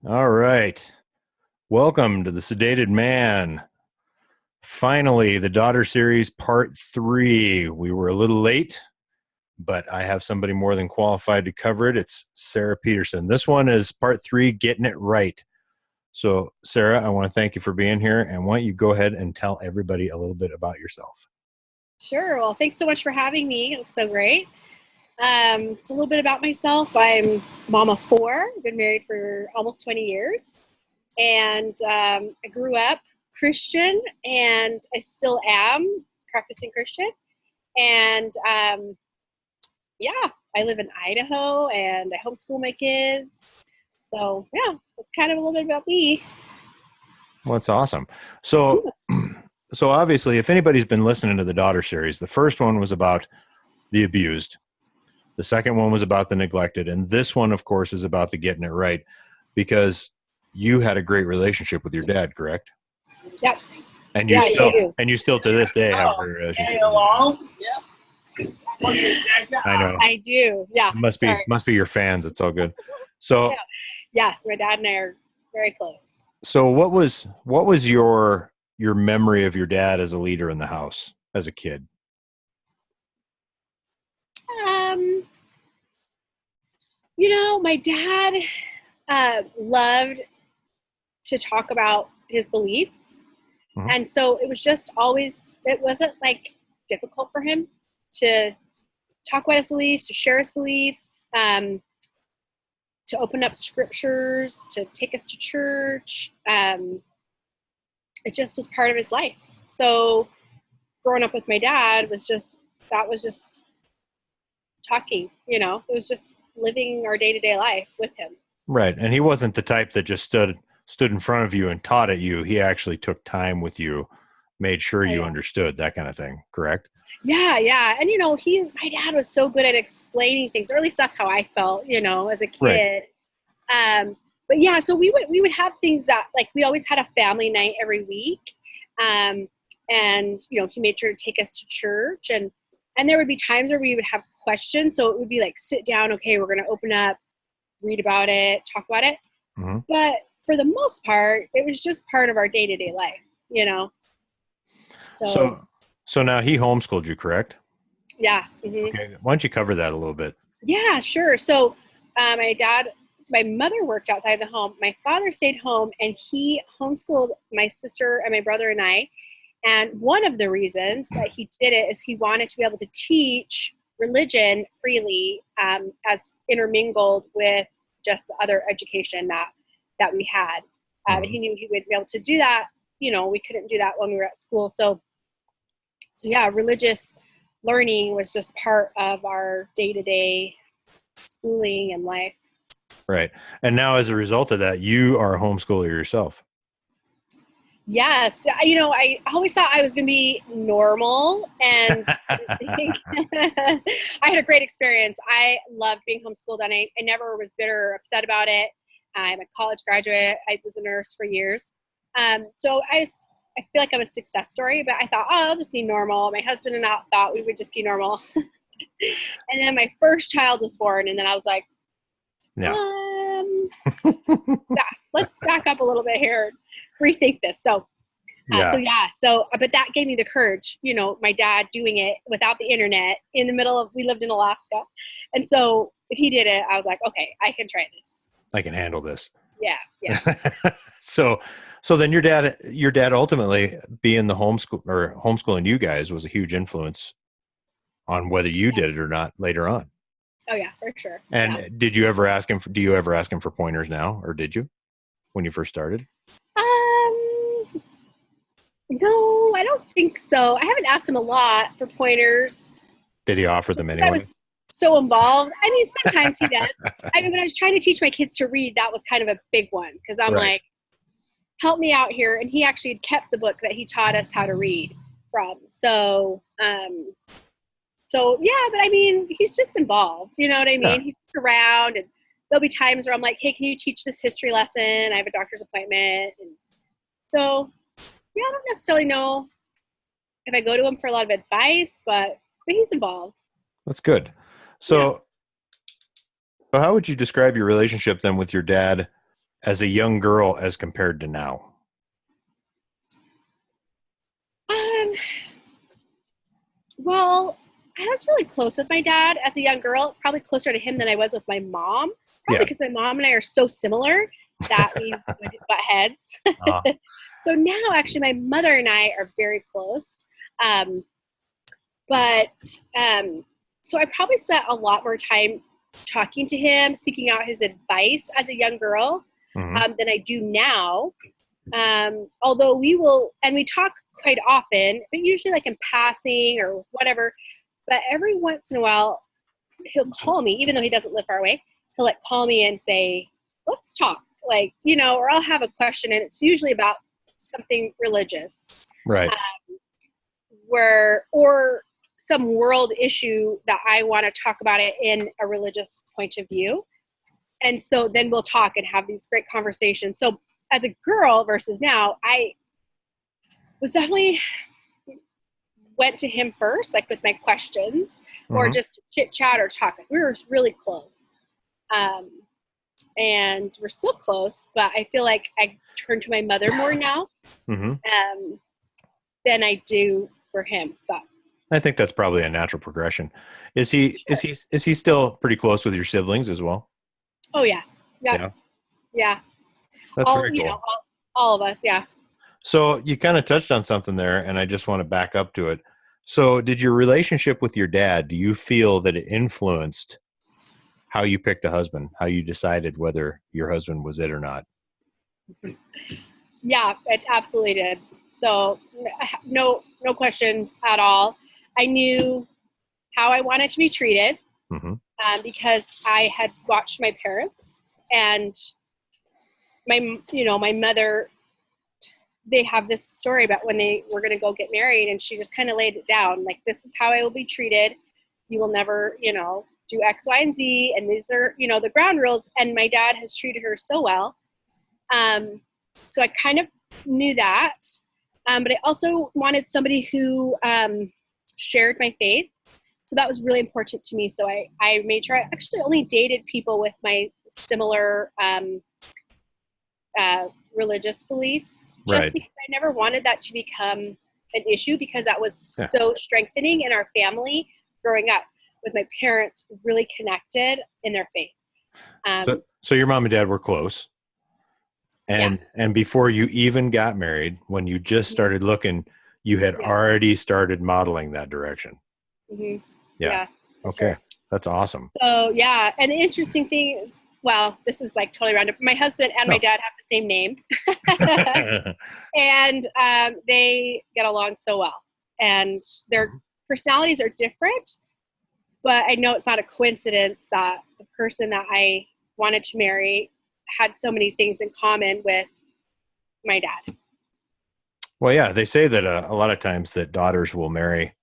All right. Welcome to the Sedated Man. Finally, the daughter series part 3. We were a little late, but I have somebody more than qualified to cover it. It's Sara Peterson. This one is part 3, Getting It Right. So, Sara, I want to thank you for being here. And why don't you go ahead and tell everybody a little bit about yourself? Sure. Well, thanks so much for having me. It's so great. It's a little bit about myself. I'm mom of 4. I've been married for almost 20 years. And I grew up Christian, and I still am practicing Christian. And yeah, I live in Idaho, and I homeschool my kids. So yeah, that's kind of a little bit about me. Well, that's awesome. So, so obviously, if anybody's been listening to the daughter series, the first one was about the abused. The second one was about the neglected. And this one, of course, is about the getting it right, because you had a great relationship with your dad, correct? Yep. And you still to this day have a great relationship. I know. I do. Yeah. It must be your fans. It's all good. So yes, my dad and I are very close. So what was your memory of your dad as a leader in the house as a kid? My dad loved to talk about his beliefs. Mm-hmm. And so it was just always, it wasn't like difficult for him to talk about his beliefs, to share his beliefs, to open up scriptures, to take us to church. It just was part of his life. So growing up with my dad was just talking, it was just living our day-to-day life with him. Right. And he wasn't the type that just stood in front of you and taught at you. He actually took time with you, made sure you understood, that kind of thing. Correct? Yeah. Yeah. And, my dad was so good at explaining things, or at least that's how I felt, as a kid. Right. But yeah, so we would have things that, like, we always had a family night every week. And, he made sure to take us to church, and there would be times where we would have questions. So it would be like, sit down. Okay, we're going to open up, read about it, talk about it. Mm-hmm. But for the most part, it was just part of our day-to-day life, So now he homeschooled you, correct? Yeah. Mm-hmm. Okay. Why don't you cover that a little bit? Yeah, sure. So my mother worked outside the home. My father stayed home, and he homeschooled my sister and my brother and I. And one of the reasons that he did it is he wanted to be able to teach religion freely, as intermingled with just the other education that we had. Mm-hmm. He knew he would be able to do that. We couldn't do that when we were at school. So yeah, religious learning was just part of our day-to-day schooling and life. Right. And now, as a result of that, you are a homeschooler yourself. Yes. I always thought I was going to be normal, and I had a great experience. I loved being homeschooled, and I never was bitter or upset about it. I'm a college graduate. I was a nurse for years. So I feel like I'm a success story, but I thought, I'll just be normal. My husband and I thought we would just be normal. And then my first child was born, and then I was like, let's back up a little bit here, rethink this. But that gave me the courage, my dad doing it without the internet we lived in Alaska. And so if he did it, I was like, okay, I can try this. I can handle this. Yeah. So then your dad ultimately being the homeschooling you guys was a huge influence on whether you did it or not later on. Oh yeah, for sure. And do you ever ask him for pointers now, or did you when you first started? No, I don't think so. I haven't asked him a lot for pointers. Did he offer them anyway? I was so involved. I mean, sometimes he does. I mean, when I was trying to teach my kids to read, that was kind of a big one, because I'm like, help me out here. And he actually had kept the book that he taught us how to read from. So yeah, but I mean, he's just involved. You know what I mean? Yeah. He's around, and there'll be times where I'm like, hey, can you teach this history lesson? I have a doctor's appointment. And so, yeah, I don't necessarily know if I go to him for a lot of advice, but he's involved. That's good. So how would you describe your relationship then with your dad as a young girl as compared to now? Well, I was really close with my dad as a young girl, probably closer to him than I was with my mom. Probably Yeah. because my mom and I are so similar that we would butt heads. So now, actually, my mother and I are very close. So I probably spent a lot more time talking to him, seeking out his advice as a young girl than I do now. Although we talk quite often, but usually like in passing or whatever. But every once in a while, he'll call me, even though he doesn't live far away. He'll like call me and say, "Let's talk," like, or I'll have a question, and it's usually about something religious, Right. or some world issue that I want to talk about it in a religious point of view. And so then we'll talk and have these great conversations. So as a girl versus now, I was definitely went to him first, like with my questions, or just chit chat or talk. Like, we were really close. And we're still close, but I feel like I turn to my mother more now than I do for him. But I think that's probably a natural progression. Is he still pretty close with your siblings as well? Oh yeah. Yeah. That's very cool. All of us. Yeah. So you kind of touched on something there, and I just want to back up to it. So did your relationship with your dad, do you feel that it influenced how you picked a husband, how you decided whether your husband was it or not? Yeah, it absolutely did. So no questions at all. I knew how I wanted to be treated because I had watched my parents and my mother. They have this story about when they were going to go get married, and she just kind of laid it down. Like, this is how I will be treated. You will never, do X, Y, and Z. And these are, the ground rules. And my dad has treated her so well. So I kind of knew that. But I also wanted somebody who shared my faith. So that was really important to me. So I made sure I actually only dated people with my similar religious beliefs, just because I never wanted that to become an issue, because that was so strengthening in our family growing up, with my parents really connected in their faith. So your mom and dad were close. And before you even got married, when you just started looking, you had already started modeling that direction. Okay. Sure. That's awesome. So, and the interesting thing is, well, this is like totally random. My husband and my dad have the same name. And they get along so well. And their personalities are different. But I know it's not a coincidence that the person that I wanted to marry had so many things in common with my dad. Well, yeah, they say that a lot of times that daughters will marry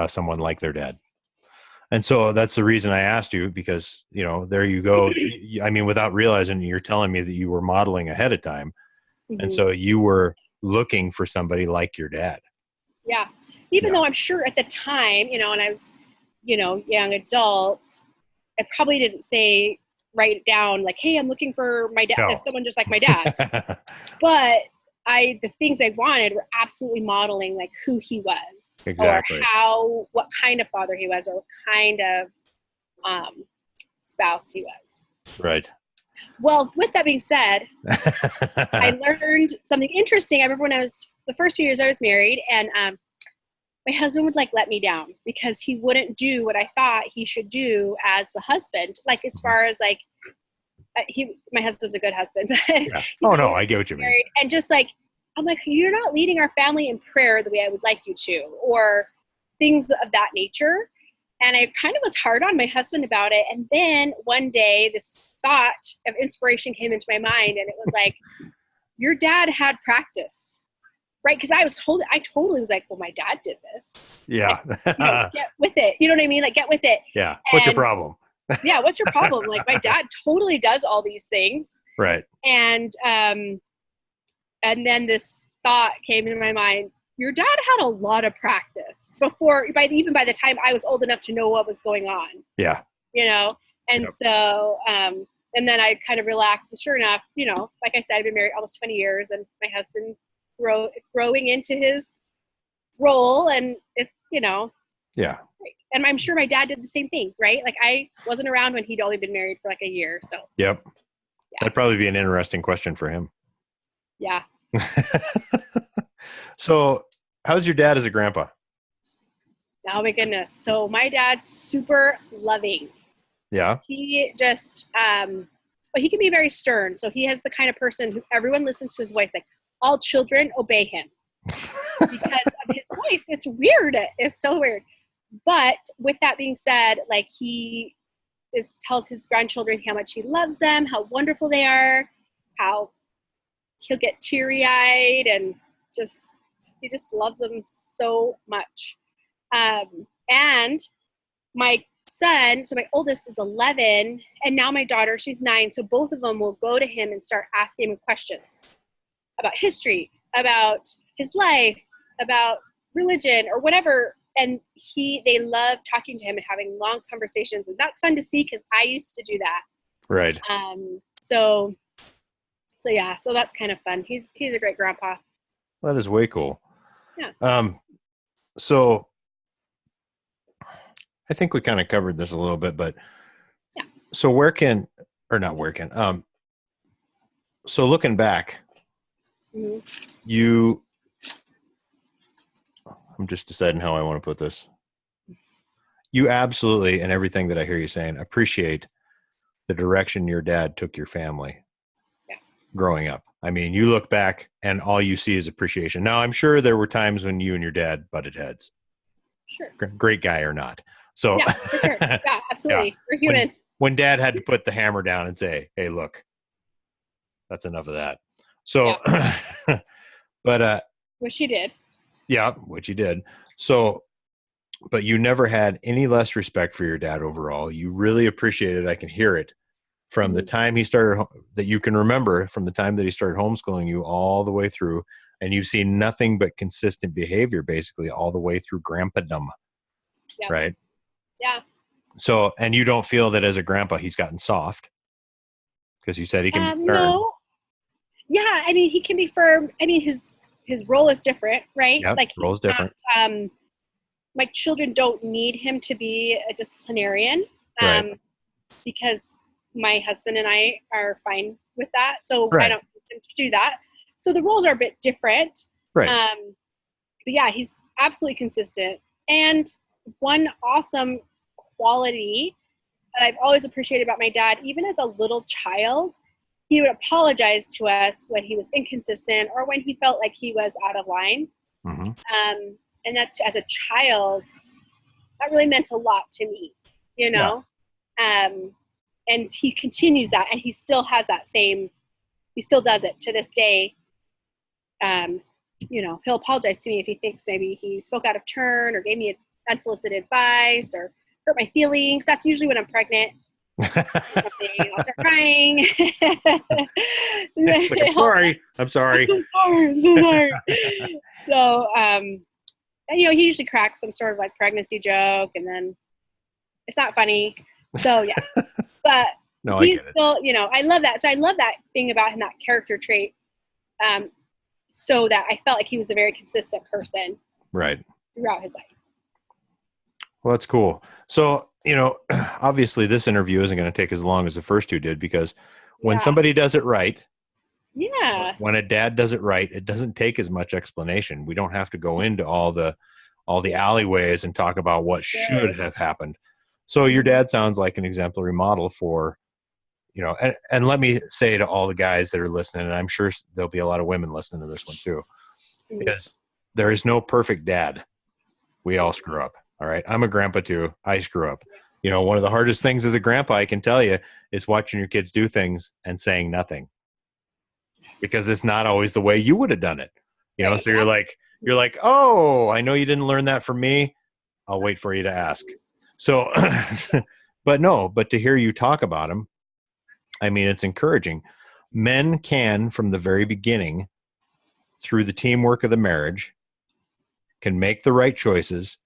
someone like their dad. And so that's the reason I asked you, because, there you go. I mean, without realizing, you're telling me that you were modeling ahead of time. And so you were looking for somebody like your dad. Yeah. Even though I'm sure at the time, and I was, young adult, I probably didn't write it down like, hey, I'm looking for my dad, someone just like my dad. But the things I wanted were absolutely modeling like who he was, exactly, or what kind of father he was, or what kind of spouse he was. Right. Well, with that being said, I learned something interesting. I remember when the first few years I was married, and my husband would let me down because he wouldn't do what I thought he should do as the husband. Like, as far as my husband's a good husband. But Oh no, I get what you mean. And just I'm like, you're not leading our family in prayer the way I would like you to, or things of that nature. And I kind of was hard on my husband about it. And then one day this thought of inspiration came into my mind, and it was like, your dad had practice. Right, because I totally was like, well, my dad did this. Yeah. Get with it. You know what I mean? Like, get with it. Yeah. What's your problem? Yeah, what's your problem? Like, my dad totally does all these things. Right. And then this thought came into my mind. Your dad had a lot of practice before, even by the time I was old enough to know what was going on. Yeah. And so and then I kind of relaxed. And sure enough, like I said, I've been married almost 20 years, and my husband growing into his role, and Yeah. and I'm sure my dad did the same thing, right? Like I wasn't around when he'd only been married for like a year, so. Yep. Yeah. That'd probably be an interesting question for him. Yeah. So, how's your dad as a grandpa? Oh my goodness. So my dad's super loving. Yeah. He just, he can be very stern. So he has the kind of person who everyone listens to his voice. Like all children obey him because of his voice. It's weird. It's so weird. But with that being said, like he tells his grandchildren how much he loves them, how wonderful they are, how he'll get teary-eyed, and he just loves them so much. And my son, so my oldest is 11, and now my daughter, she's 9. So both of them will go to him and start asking him questions about history, about his life, about religion, or whatever. And they love talking to him and having long conversations, and that's fun to see because I used to do that. Right. So yeah, so that's kind of fun. He's a great grandpa. That is way cool. Yeah. So I think we kind of covered this a little bit, but yeah. So so looking back, mm-hmm. I'm just deciding how I want to put this. You absolutely, and everything that I hear you saying, appreciate the direction your dad took your family growing up. I mean, you look back and all you see is appreciation. Now, I'm sure there were times when you and your dad butted heads. Sure. Great guy or not. So, yeah, for sure. Yeah, absolutely. Yeah. We're human. When dad had to put the hammer down and say, hey, look, that's enough of that. So, but, which he did. Yeah, which he did. So, but you never had any less respect for your dad overall. You really appreciated, I can hear it, from the time he started, that you can remember, from the time that he started homeschooling you all the way through. And you've seen nothing but consistent behavior basically all the way through grandpadom. Yep. Right? Yeah. So, and you don't feel that as a grandpa he's gotten soft? Because you said he can be firm. No. Yeah, I mean, he can be firm. I mean, his role is different, right? Yep, like role's different. My children don't need him to be a disciplinarian, right. because my husband and I are fine with that. So right. I don't need him to do that. So the roles are a bit different. Right. But yeah, he's absolutely consistent. And one awesome quality that I've always appreciated about my dad, even as a little child, he would apologize to us when he was inconsistent or when he felt like he was out of line. Mm-hmm. And that, as a child, that really meant a lot to me, Yeah. And he continues that, and he still has that same. He still does it to this day. He'll apologize to me if he thinks maybe he spoke out of turn or gave me unsolicited advice or hurt my feelings. That's usually when I'm pregnant. I'll start crying. Like, I'm sorry. I'm so sorry. So, he usually cracks some sort of like pregnancy joke, and then it's not funny. So yeah, but no, he's still, I love that. So I love that thing about him, that character trait. So that I felt like he was a very consistent person, right, throughout his life. Well, that's cool. So, obviously this interview isn't going to take as long as the first two did, because when somebody does it right, when a dad does it right, it doesn't take as much explanation. We don't have to go into all the alleyways and talk about what should have happened. So your dad sounds like an exemplary model for, and let me say to all the guys that are listening, and I'm sure there'll be a lot of women listening to this one too, because there is no perfect dad. We all screw up. All right. I'm a grandpa too. I screw up. One of the hardest things as a grandpa, I can tell you, is watching your kids do things and saying nothing, because it's not always the way you would have done it. So you're like, oh, I know you didn't learn that from me. I'll wait for you to ask. So, but to hear you talk about him, I mean, it's encouraging. Men can, from the very beginning, through the teamwork of the marriage, can make the right choices,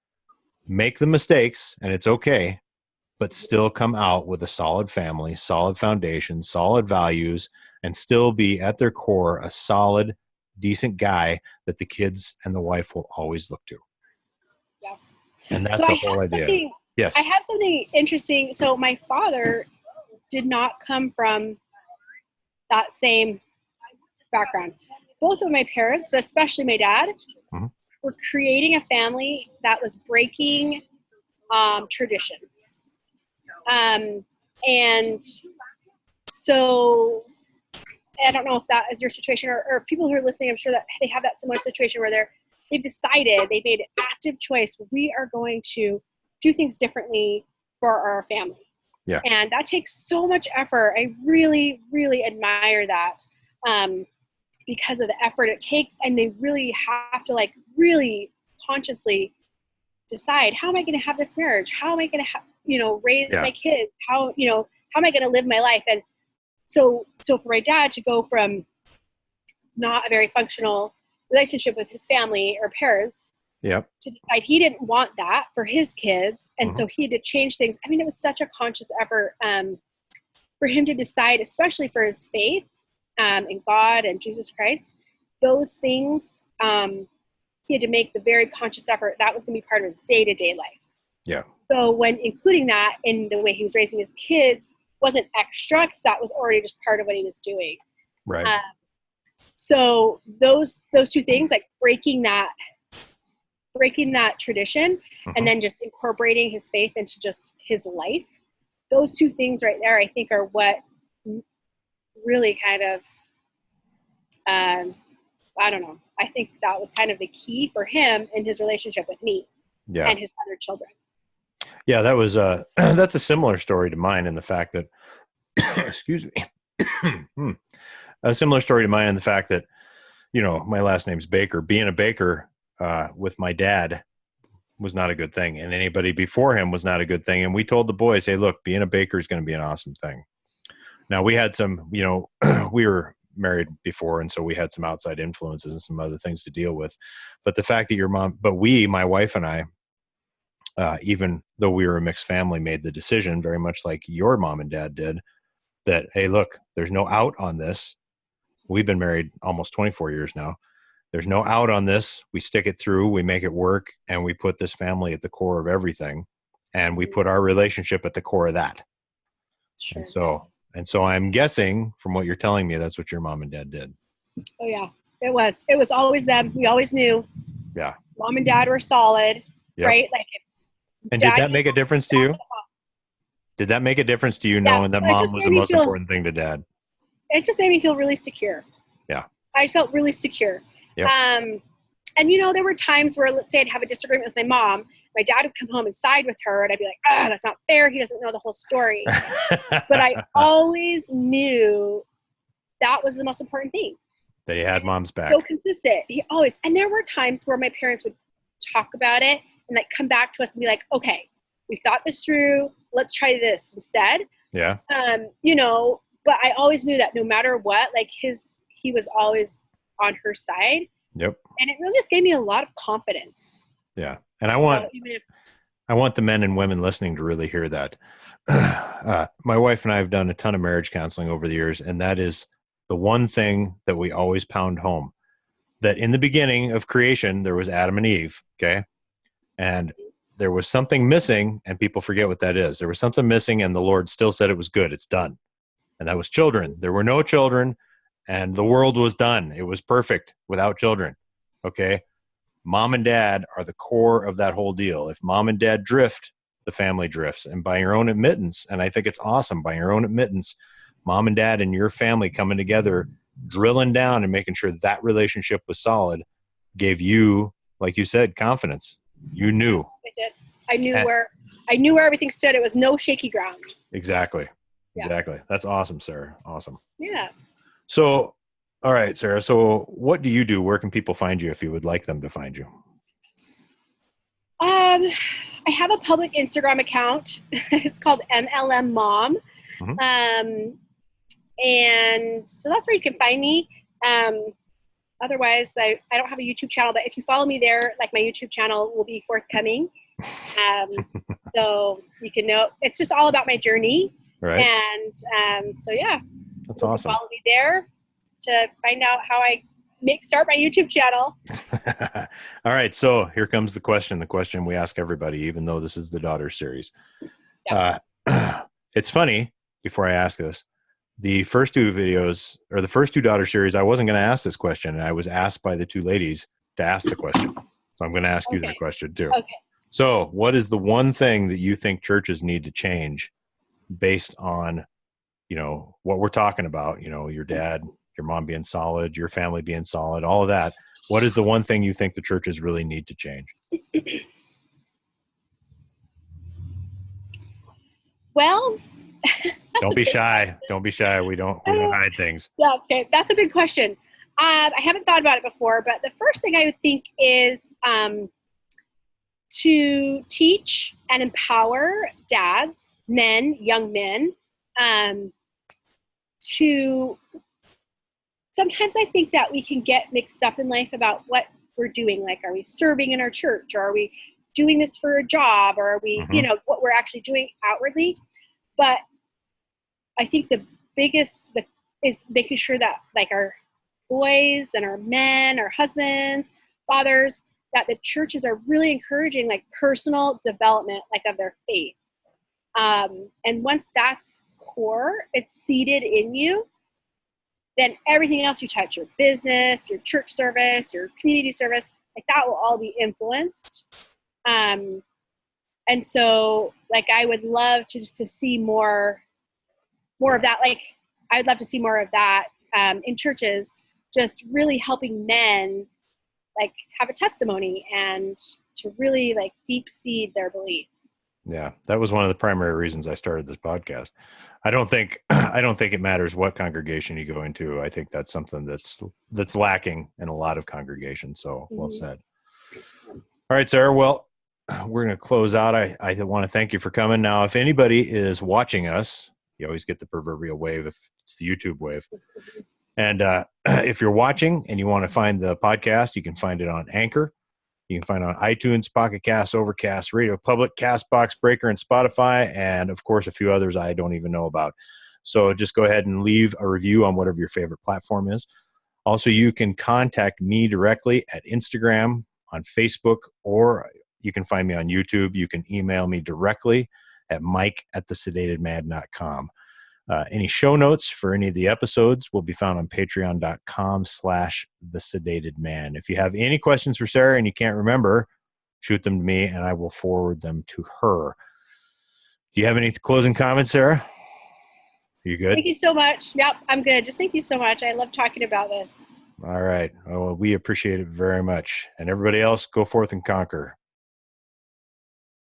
make the mistakes, and it's okay, but still come out with a solid family, solid foundation, solid values, and still be at their core a solid, decent guy that the kids and the wife will always look to. Yeah. And that's So the whole idea. Yes. I have something interesting. So my father did not come from that same background. Both of my parents, but especially my dad, were creating a family that was breaking traditions. And so I don't know if that is your situation, or if people who are listening, I'm sure that they have that similar situation where they've decided, they've made an active choice. We are going to do things differently for our family. Yeah. And that takes so much effort. I really, really admire that because of the effort it takes. And they really have to like really consciously decide, how am I going to have this marriage? How am I going to raise my kids? How am I going to live my life? And so for my dad to go from not a very functional relationship with his family or parents to decide he didn't want that for his kids. And so he had to change things. I mean, it was such a conscious effort for him to decide, especially for his faith in God and Jesus Christ, those things, he had to make the very conscious effort. That was going to be part of his day-to-day life. Yeah. So when including that in the way he was raising his kids wasn't extra, because that was already just part of what he was doing. Right. So those two things, like breaking that tradition and then just incorporating his faith into just his life, those two things right there, I think, are what really kind of, I don't know. I think that was kind of the key for him in his relationship with me and his other children. Yeah, that was that's a similar story to mine in the fact that, excuse me, a similar story to mine in the fact that, my last name's Baker. Being a baker with my dad was not a good thing, and anybody before him was not a good thing. And we told the boys, hey, look, being a baker is going to be an awesome thing. Now we had some, we were married before, and so we had some outside influences and some other things to deal with. But the fact that my wife and I, even though we were a mixed family, made the decision very much like your mom and dad did that, hey, look, there's no out on this. We've been married almost 24 years now. There's no out on this. We stick it through, we make it work, and we put this family at the core of everything. And we put our relationship at the core of that. Sure. And so I'm guessing from what you're telling me, that's what your mom and dad did. Oh yeah, it was always them. We always knew. Yeah. Mom and dad were solid, right? Like. And did that make a difference to you? Did that make a difference to you knowing that mom was the most important thing to dad? It just made me feel really secure. Yeah. I felt really secure. Yep. And there were times where, let's say I'd have a disagreement with my mom. My dad would come home and side with her, and I'd be like, that's not fair. He doesn't know the whole story. But I always knew that was the most important thing. That he had mom's back. So consistent. He always. And there were times where my parents would talk about it and like come back to us and be like, okay, we thought this through. Let's try this instead. Yeah. But I always knew that no matter what, like he was always on her side. Yep. And it really just gave me a lot of confidence. Yeah. And I want the men and women listening to really hear that. My wife and I have done a ton of marriage counseling over the years, and that is the one thing that we always pound home, that in the beginning of creation, there was Adam and Eve. Okay. And there was something missing, and people forget what that is. There was something missing, and the Lord still said it was good. It's done. And that was children. There were no children, and the world was done. It was perfect without children. Okay. Mom and dad are the core of that whole deal. If mom and dad drift, the family drifts. And by your own admittance, and I think it's awesome, by your own admittance, mom and dad and your family coming together, drilling down and making sure that relationship was solid, gave you, like you said, confidence. You knew. I did. I knew where everything stood. It was no shaky ground. Exactly. Yeah. Exactly. That's awesome, Sarah. Awesome. Yeah. So, all right, Sarah. So what do you do? Where can people find you if you would like them to find you? I have a public Instagram account. It's called MLM Mom. Mm-hmm. And so that's where you can find me. Otherwise, I don't have a YouTube channel, but if you follow me there, like my YouTube channel will be forthcoming. So you can know, it's just all about my journey. Right. And so, yeah, That's you can awesome. follow me there to find out how I start my YouTube channel. All right. So here comes the question we ask everybody, even though this is the daughter series. Yeah. It's funny, before I ask this, the first two videos, or the first two daughter series, I wasn't going to ask this question, and I was asked by the two ladies to ask the question. So I'm going to ask you that question too. Okay. So what is the one thing that you think churches need to change based on, what we're talking about, your dad, your mom being solid, your family being solid, all of that? What is the one thing you think the churches really need to change? Well, Don't be shy. Don't be shy. We don't hide things. Yeah, okay. That's a good question. I haven't thought about it before, but the first thing I would think is to teach and empower dads, men, young men, to sometimes I think that we can get mixed up in life about what we're doing. Like, are we serving in our church, or are we doing this for a job, or are we, what we're actually doing outwardly? But I think the biggest is making sure that, like, our boys and our men, our husbands, fathers, that the churches are really encouraging like personal development, like of their faith. And once that's core, it's seated in you, then everything else you touch, your business, your church service, your community service, like that will all be influenced. And so, like, I would love to just to see more of that. Like, I'd love to see more of that in churches, just really helping men like have a testimony and to really like deep seed their belief. Yeah, that was one of the primary reasons I started this podcast. I don't think it matters what congregation you go into. I think that's something that's lacking in a lot of congregations. So well said. All right, Sarah. Well, we're going to close out. I want to thank you for coming. Now, if anybody is watching us, you always get the proverbial wave if it's the YouTube wave. And if you're watching and you want to find the podcast, you can find it on Anchor. You can find it on iTunes, Pocket Cast, Overcast, Radio Public, CastBox, Breaker, and Spotify, and of course a few others I don't even know about. So just go ahead and leave a review on whatever your favorite platform is. Also, you can contact me directly at Instagram, on Facebook, or you can find me on YouTube. You can email me directly at mike@thesedatedman.com. Any show notes for any of the episodes will be found on patreon.com/thesedatedman. If you have any questions for Sarah and you can't remember, shoot them to me and I will forward them to her. Do you have any closing comments, Sarah? Are you good? Thank you so much. Yep, I'm good. Just thank you so much. I love talking about this. All right. Well, we appreciate it very much. And everybody else, go forth and conquer.